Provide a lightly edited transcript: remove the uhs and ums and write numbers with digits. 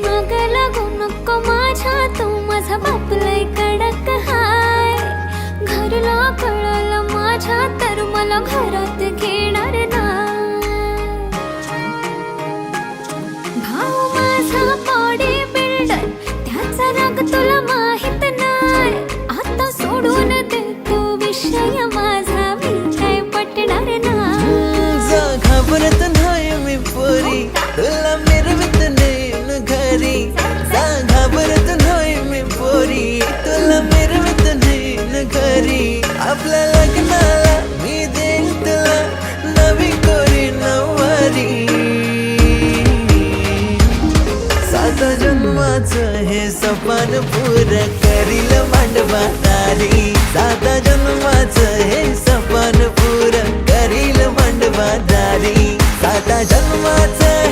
मग लागू नको माझ्या, तू माझा बाप लय कडक हाय. घरला कळलं माझ्या तर मला घरात घेणार नाही. भाऊ माझा बॉडी बिल्डर, त्याचा राग तुला माहित नाही. आता सोडून दे तू विषय माझा, मी काय पटणार नाही. घाबरत नाही मी पोरी, तुला मिरवत नाही घरी. घाबरत नाही मी पोरी, तुला मिरवत नाही घरी. आपल्या लग्नाला मी देईन तुला नवी कोरी नववारी. 7 जन्माचं हे सपन पुरं करील मांडवादारी. 7 जन्माचं हे सपन पुरं करील मांडवादारी. 7 जन्माचं